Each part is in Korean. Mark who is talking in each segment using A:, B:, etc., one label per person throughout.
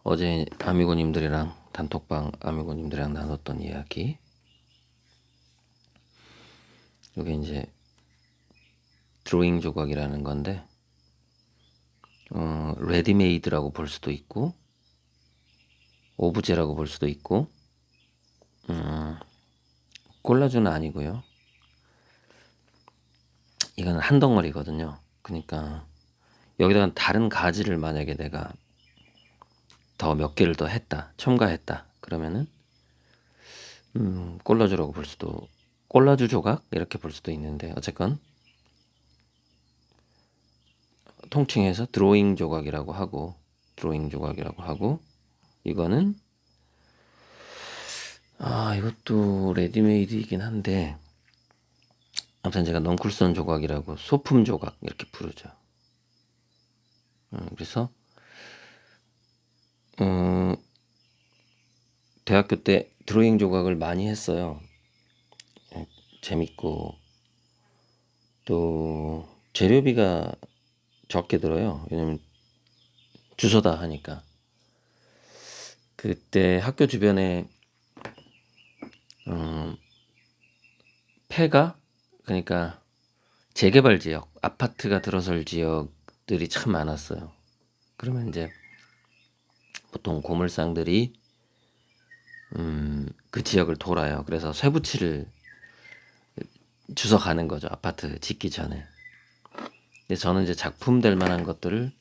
A: 어제 아미고님들이랑 단톡방 아미고님들이랑 나눴던 이야기. 이게 이제 드로잉 조각이라는 건데, 레디메이드라고 볼 수도 있고, 오브제라고 볼 수도 있고, 콜라주는 아니고요. 이건 한 덩어리거든요. 그러니까 여기다가 다른 가지를 만약에 내가 더 몇 개를 더 했다, 첨가했다, 그러면은 콜라주라고 볼 수도, 콜라주 조각 이렇게 볼 수도 있는데, 어쨌건 통칭해서 드로잉 조각이라고 하고, 이거는 이것도 레디메이드이긴 한데, 아무튼 제가 넝쿨선 조각이라고, 소품 조각 이렇게 부르죠. 그래서 대학교 때 드로잉 조각을 많이 했어요. 재밌고, 또 재료비가 적게 들어요. 왜냐면 주소다 하니까. 그때 학교 주변에 폐가, 그러니까 재개발 지역, 아파트가 들어설 지역들이 참 많았어요. 그러면 이제 보통 고물상들이 그 지역을 돌아요. 그래서 쇠붙이를 주워 가는 거죠. 아파트 짓기 전에. 근데 저는 이제 작품 될 만한 것들을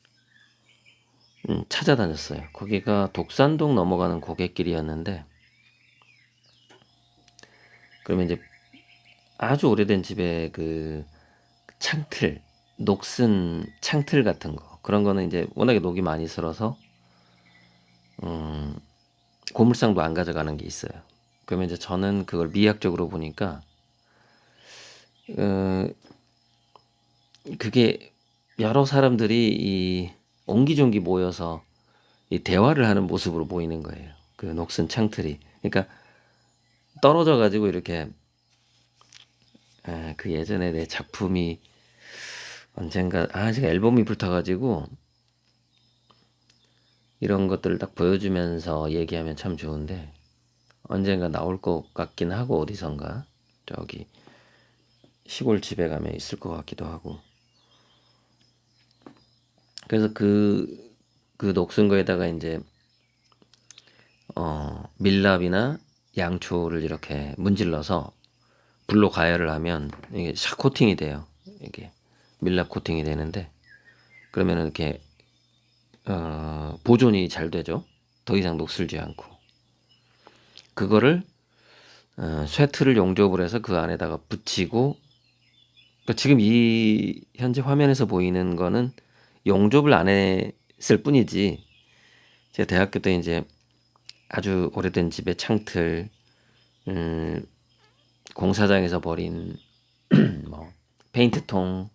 A: 찾아다녔어요. 거기가 독산동 넘어가는 고갯길이었는데, 그러면 이제 아주 오래된 집에 그 창틀, 녹슨 창틀 같은 거, 그런 거는 이제 워낙에 녹이 많이 슬어서 고물상도 안 가져가는 게 있어요. 그러면 이제 저는 그걸 미학적으로 보니까 어, 그게 여러 사람들이 이 옹기종기 모여서 이 대화를 하는 모습으로 보이는 거예요. 그 녹슨 창틀이. 그러니까 떨어져 가지고 이렇게, 그 예전에 내 작품이 언젠가, 제가 앨범이 붙어가지고 이런 것들을 딱 보여주면서 얘기하면 참 좋은데, 언젠가 나올 것 같긴 하고, 어디선가 저기 시골 집에 가면 있을 것 같기도 하고. 그래서 그 녹슨 거에다가 이제 밀랍이나 양초를 이렇게 문질러서 불로 가열을 하면 이게 샥 코팅이 돼요. 이게 밀랍 코팅이 되는데, 그러면은 이렇게 보존이 잘 되죠. 더 이상 녹슬지 않고. 그거를 쇠틀을 용접을 해서 그 안에다가 붙이고, 그러니까 지금 이 현재 화면에서 보이는 거는 용접을 안 했을 뿐이지, 제가 대학교 때 이제 아주 오래된 집의 창틀, 공사장에서 버린 뭐 페인트통,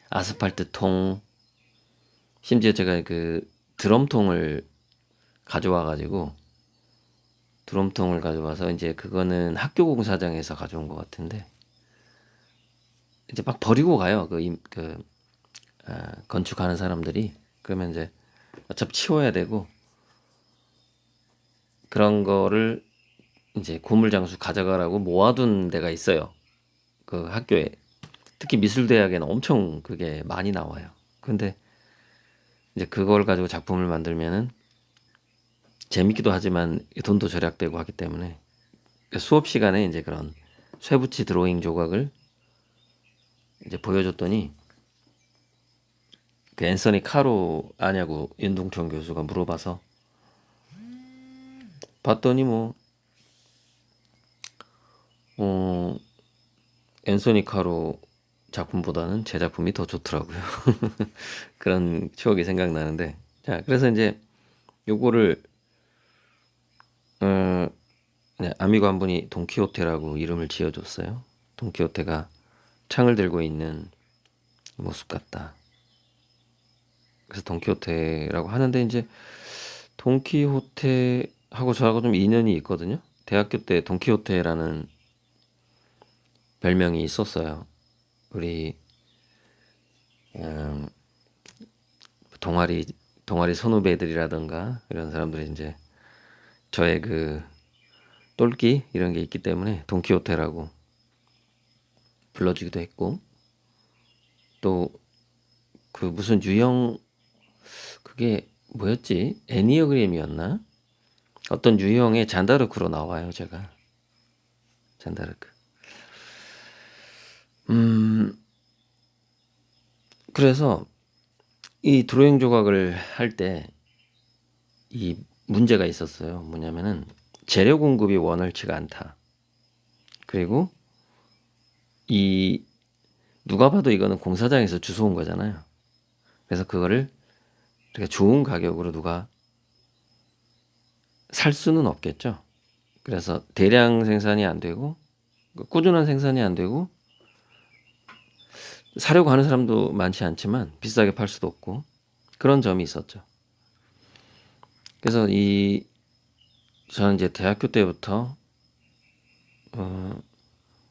A: 아스팔트통, 심지어 제가 그 드럼통을 가져와가지고, 드럼통을 가져와서 이제 그거는 학교 공사장에서 가져온 것 같은데, 이제 막 버리고 가요. 건축하는 사람들이. 그러면 이제 어차피 치워야 되고, 그런 거를 이제 고물장수 가져가라고 모아둔 데가 있어요. 그 학교에. 특히 미술대학에는 엄청 그게 많이 나와요. 근데 이제 그걸 가지고 작품을 만들면은 재밌기도 하지만 돈도 절약되고 하기 때문에, 수업 시간에 이제 그런 쇠붙이 드로잉 조각을 이제 보여줬더니, 그 앤서니 카로 아냐고 윤동천 교수가 물어봐서 봤더니 뭐 어, 앤서니 카로 작품보다는 제 작품이 더 좋더라고요. 그런 추억이 생각나는데, 자, 그래서 이제 요거를 어, 아미고 한 분이 돈키호테라고 이름을 지어줬어요. 돈키호테가 창을 들고 있는 모습 같다. 그래서 돈키호테라고 하는데, 이제 돈키호테하고 저하고 좀 인연이 있거든요. 대학교 때 돈키호테라는 별명이 있었어요. 우리 동아리 동아리 선후배들이라든가 이런 사람들이 이제 저의 그 똘끼 이런 게 있기 때문에 돈키호테라고 불러주기도 했고, 또 그 무슨 유형, 그게 뭐였지? 애니어그램이었나? 어떤 유형의 잔다르크로 나와요, 제가. 잔다르크. 그래서 이 드로잉 조각을 할 때 이 문제가 있었어요. 뭐냐면은 재료 공급이 원활치가 않다. 그리고 이 누가 봐도 이거는 공사장에서 주워온 거잖아요. 그래서 그거를 이렇게 좋은 가격으로 누가 살 수는 없겠죠. 그래서 대량 생산이 안 되고 꾸준한 생산이 안 되고 사려고 하는 사람도 많지 않지만 비싸게 팔 수도 없고 그런 점이 있었죠. 그래서 저는 이제 대학교 때부터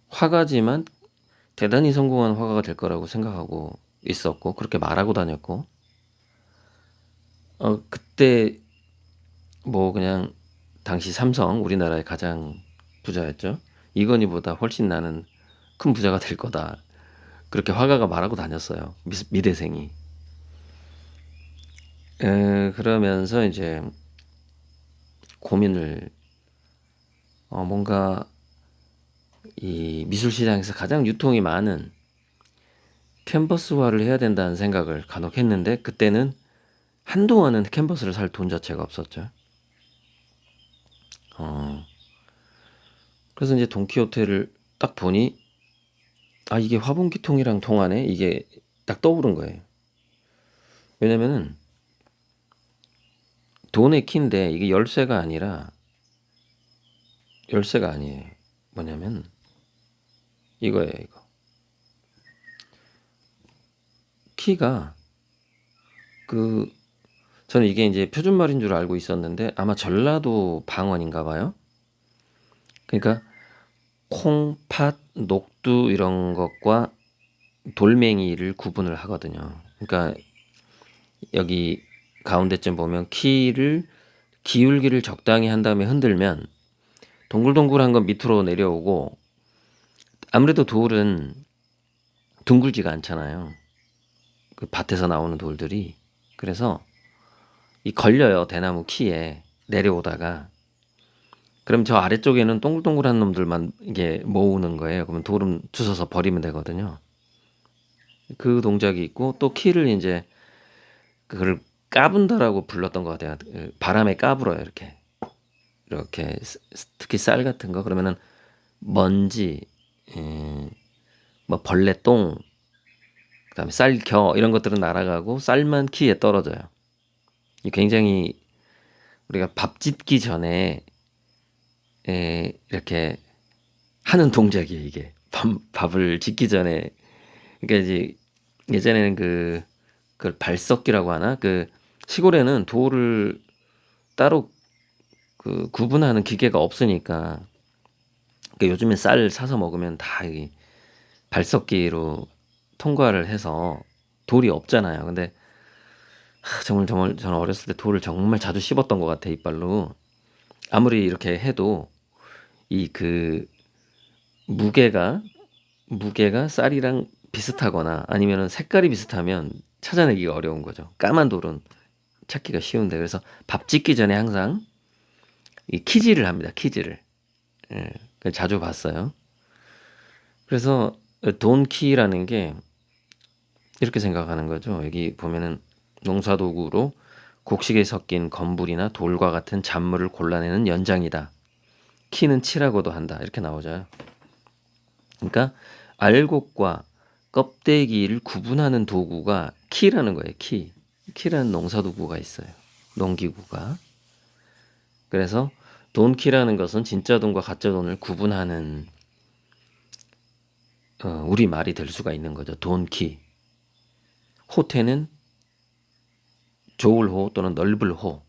A: 화가지만 대단히 성공한 화가가 될 거라고 생각하고 있었고 그렇게 말하고 다녔고 그때 뭐 그냥 당시 삼성 우리나라의 가장 부자였죠. 이건희보다 훨씬 나는 큰 부자가 될 거다. 그렇게 화가가 말하고 다녔어요. 미대생이. 그러면서 이제 고민을 뭔가 이 미술 시장에서 가장 유통이 많은 캔버스화를 해야 된다는 생각을 간혹 했는데 그때는 한동안은 캔버스를 살 돈 자체가 없었죠. 그래서 이제 돈키호테를 딱 보니 이게 화분기통이랑 통하네. 이게 딱 떠오른 거예요. 왜냐면은 돈의 키인데 이게 열쇠가 아니라 열쇠가 아니에요. 뭐냐면 이거예요, 이거. 키가 저는 이게 이제 표준말인 줄 알고 있었는데 아마 전라도 방언인가 봐요. 그러니까 콩, 팥, 녹두 이런 것과 돌멩이를 구분을 하거든요. 그러니까 여기 가운데쯤 보면 키를 기울기를 적당히 한 다음에 흔들면 동글동글한 건 밑으로 내려오고 아무래도 돌은 둥글지가 않잖아요. 그 밭에서 나오는 돌들이. 그래서 이 걸려요. 대나무 키에 내려오다가. 그럼 저 아래쪽에는 동글동글한 놈들만 이게 모으는 거예요. 그러면 돌은 주워서 버리면 되거든요. 그 동작이 있고 또 키를 이제 그걸 까분다라고 불렀던 것 같아요. 바람에 까불어요. 이렇게 특히 쌀 같은 거 그러면은 먼지, 뭐 벌레 똥, 그다음에 쌀겨 이런 것들은 날아가고 쌀만 키에 떨어져요. 이 굉장히 우리가 밥 짓기 전에 이렇게 하는 동작이에요. 이게 밥을 짓기 전에 그러니까 이제 예전에는 그걸 발석기라고 하나 그 시골에는 돌을 따로 그 구분하는 기계가 없으니까 그러니까 요즘엔 쌀 사서 먹으면 다 이 발석기로 통과를 해서 돌이 없잖아요. 근데 정말 저는 어렸을 때 돌을 정말 자주 씹었던 것 같아 이빨로. 아무리 이렇게 해도 이 무게가 쌀이랑 비슷하거나 아니면은 색깔이 비슷하면 찾아내기가 어려운 거죠. 까만 돌은 찾기가 쉬운데 그래서 밥 짓기 전에 항상 이 키질을 합니다. 키질을. 예, 자주 봤어요. 그래서 돈키라는 게 이렇게 생각하는 거죠. 여기 보면은 농사도구로 곡식에 섞인 건불이나 돌과 같은 잔물을 골라내는 연장이다. 키는 치라고도 한다. 이렇게 나오죠. 그러니까 알곡과 껍데기를 구분하는 도구가 키라는 거예요. 키라는 농사도구가 있어요. 농기구가. 그래서 돈키라는 것은 진짜 돈과 가짜 돈을 구분하는 우리 말이 될 수가 있는 거죠. 돈키. 호테는 좋을 호 또는 넓을 호.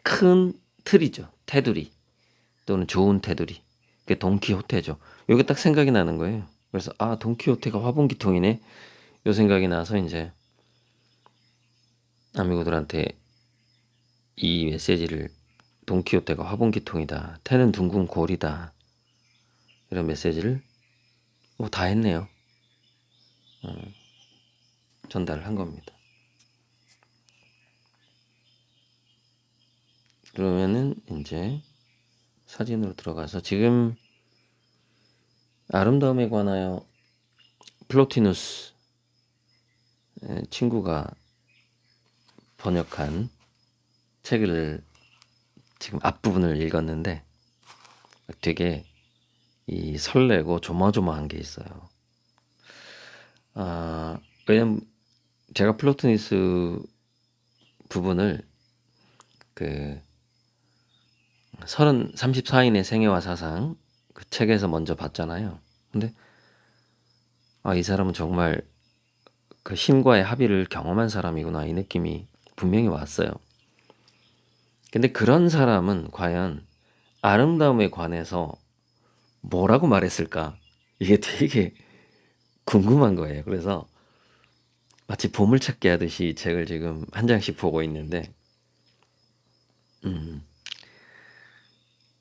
A: 큰 틀이죠. 테두리 또는 좋은 테두리. 그게 돈키호테죠. 이게 딱 생각이 나는 거예요. 그래서 돈키호테가 화분기통이네. 요 생각이 나서 이제 아미고들한테 이 메시지를 돈키호테가 화분기통이다. 태는 둥근 골이다. 이런 메시지를 뭐 다 했네요. 전달을 한 겁니다. 그러면은 이제 사진으로 들어가서 지금 아름다움에 관하여 플로티누스 친구가 번역한 책을 지금 앞부분을 읽었는데 되게 이 설레고 조마조마한 게 있어요. 왜냐면 제가 플로티누스 부분을 그 34인의 생애와 사상 그 책에서 먼저 봤잖아요. 근데 이 사람은 정말 그 힘과의 합의를 경험한 사람이구나 이 느낌이 분명히 왔어요. 근데 그런 사람은 과연 아름다움에 관해서 뭐라고 말했을까? 이게 되게 궁금한 거예요. 그래서 마치 보물찾기 하듯이 이 책을 지금 한 장씩 보고 있는데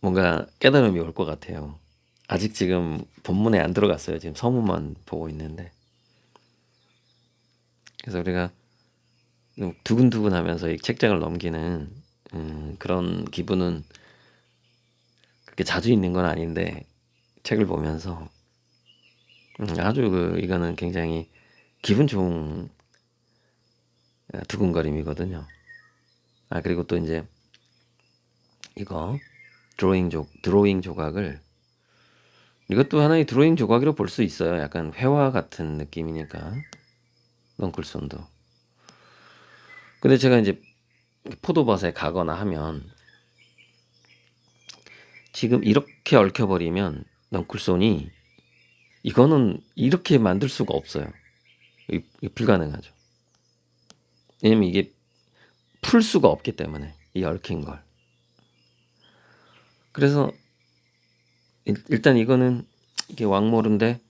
A: 뭔가 깨달음이 올 것 같아요. 아직 지금 본문에 안 들어갔어요. 지금 서문만 보고 있는데 그래서 우리가 두근두근 하면서 이 책장을 넘기는 그런 기분은 그렇게 자주 있는 건 아닌데 책을 보면서 아주 이거는 굉장히 기분 좋은 두근거림이거든요. 그리고 또 이제 이거 드로잉 조각을 이것도 하나의 드로잉 조각이라고 볼 수 있어요. 약간 회화 같은 느낌이니까 넝쿨손도. 근데 제가 이제 포도밭에 가거나 하면 지금 이렇게 얽혀버리면 넝쿨손이 이거는 이렇게 만들 수가 없어요. 이게 불가능하죠. 왜냐면 이게 풀 수가 없기 때문에 이 얽힌 걸. 그래서 일단 이거는 이게 왕모르인데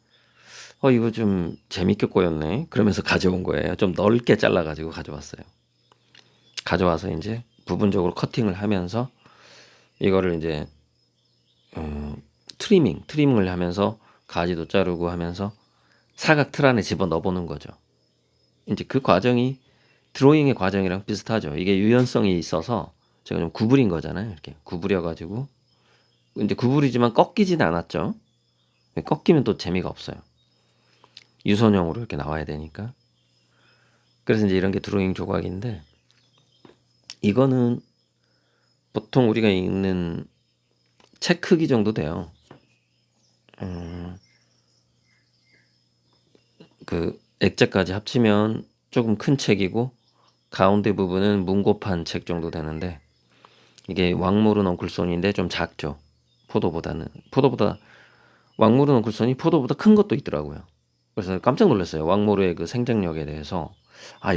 A: 이거 좀 재밌게 꼬였네. 그러면서 가져온 거예요. 좀 넓게 잘라가지고 가져왔어요. 가져와서 이제 부분적으로 커팅을 하면서 이거를 이제 트리밍을 하면서 가지도 자르고 하면서 사각 틀 안에 집어 넣어보는 거죠. 이제 그 과정이 드로잉의 과정이랑 비슷하죠. 이게 유연성이 있어서 제가 좀 구부린 거잖아요. 이렇게 구부려가지고 이제 구부리지만 꺾이진 않았죠. 꺾이면 또 재미가 없어요. 유선형으로 이렇게 나와야 되니까. 그래서 이제 이런 게 드로잉 조각인데 이거는 보통 우리가 읽는 책 크기 정도 돼요. 그 액자까지 합치면 조금 큰 책이고 가운데 부분은 문고판 책 정도 되는데 이게 왕모른 엉클손인데 좀 작죠. 포도보다 왕모른 엉클손이 포도보다 큰 것도 있더라고요. 그래서 깜짝 놀랐어요. 왕모르의 그 생장력에 대해서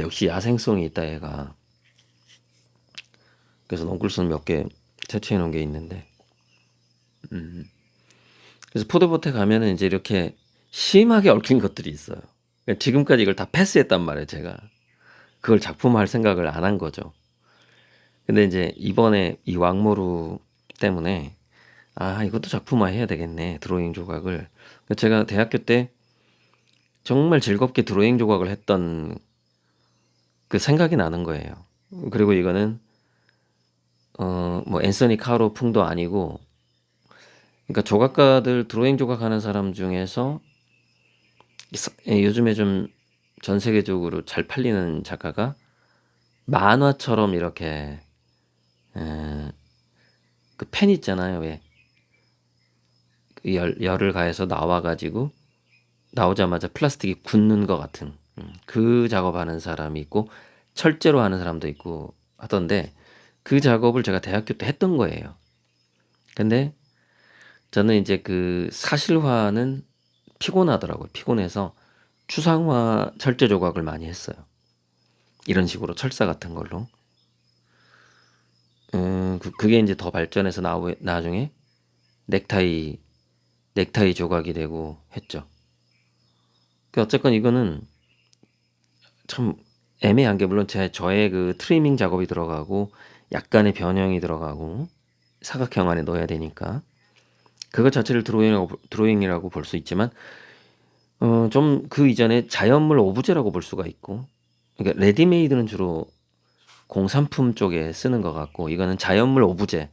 A: 역시 야생성이 있다 얘가. 그래서 엉클손 몇 개 채취해 놓은 게 있는데 그래서 포도밭에 가면은 이제 이렇게 심하게 얽힌 것들이 있어요. 지금까지 이걸 다 패스했단 말이에요, 제가. 그걸 작품화할 생각을 안 한 거죠. 근데 이제 이번에 이 왕모루 때문에 이것도 작품화 해야 되겠네. 드로잉 조각을. 제가 대학교 때 정말 즐겁게 드로잉 조각을 했던 그 생각이 나는 거예요. 그리고 이거는 뭐 앤서니 카로 풍도 아니고 그러니까 조각가들 드로잉 조각하는 사람 중에서 요즘에 좀 전 세계적으로 잘 팔리는 작가가 만화처럼 이렇게 그 펜 있잖아요. 왜 그 열을 가해서 나와가지고 나오자마자 플라스틱이 굳는 것 같은 그 작업하는 사람이 있고 철제로 하는 사람도 있고 하던데 그 작업을 제가 대학교 때 했던 거예요. 근데 저는 이제 그 사실화는 피곤하더라고요. 피곤해서 추상화 철제 조각을 많이 했어요. 이런 식으로 철사 같은 걸로. 그게 이제 더 발전해서 나중에 넥타이 조각이 되고 했죠. 어쨌건 이거는 참 애매한 게 물론 저의 그 트리밍 작업이 들어가고 약간의 변형이 들어가고 사각형 안에 넣어야 되니까 그것 자체를 드로잉이라고 볼 수 있지만 좀 그 이전에 자연물 오브제라고 볼 수가 있고, 그러니까 레디메이드는 주로 공산품 쪽에 쓰는 것 같고 이거는 자연물 오브제를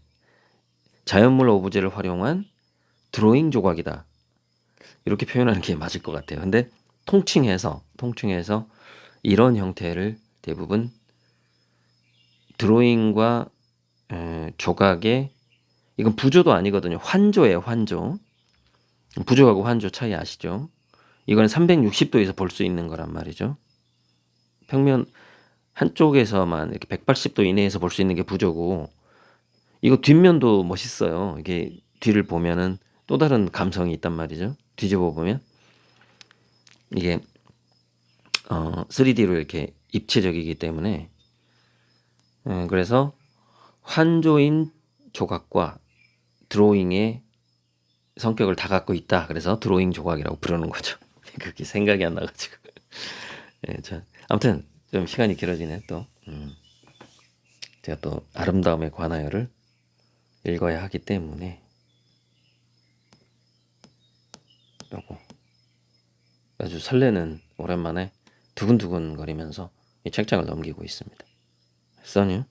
A: 활용한 드로잉 조각이다. 이렇게 표현하는 게 맞을 것 같아요. 근데 통칭해서 이런 형태를 대부분 드로잉과 조각의, 이건 부조도 아니거든요. 환조예요, 환조. 부조하고 환조 차이 아시죠? 이건 360도에서 볼 수 있는 거란 말이죠. 평면 한쪽에서만 이렇게 180도 이내에서 볼 수 있는 게 부조고, 이거 뒷면도 멋있어요. 이게 뒤를 보면은 또 다른 감성이 있단 말이죠. 뒤집어 보면 이게 3D로 이렇게 입체적이기 때문에 그래서 환조인 조각과 드로잉의 성격을 다 갖고 있다. 그래서 드로잉 조각이라고 부르는 거죠. 그렇게 생각이 안 나가지고. 예, 아무튼 좀 시간이 길어지네 또. 제가 또 아름다움의 관하여를 읽어야 하기 때문에 요거 아주 설레는 오랜만에 두근두근 거리면서 이 책장을 넘기고 있습니다. 써니?